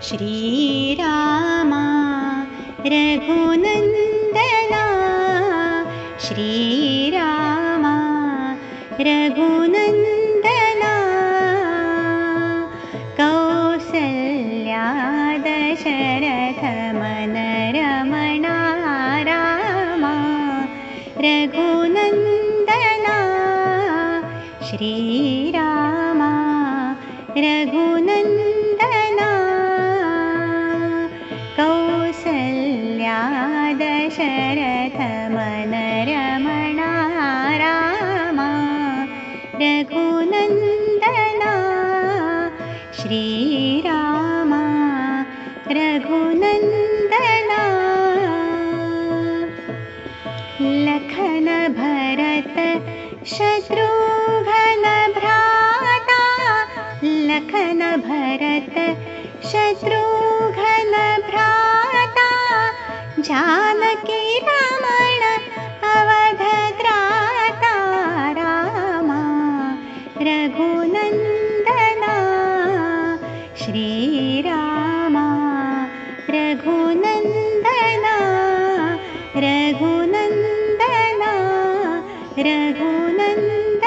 श्रीरामा रघुनन्दना श्रीरामा रघुनन्दना कौसल्या दशरथमनरमणा रामा रघुनन्दना श्रीरामा रघुनन्दना कौसल्या दशरथमनरमणा रामा रघुनन्दना श्रीरामा रघुनन्दना लखन भरत शत्रुघ्न भ्राता लखन भरत शत्रुघ्न भ्राता जानकी रमण अवधत्राता रामा रघुनन्दना श्रीरामा रघुनन्दना रघुनन्दना रघुनन्दना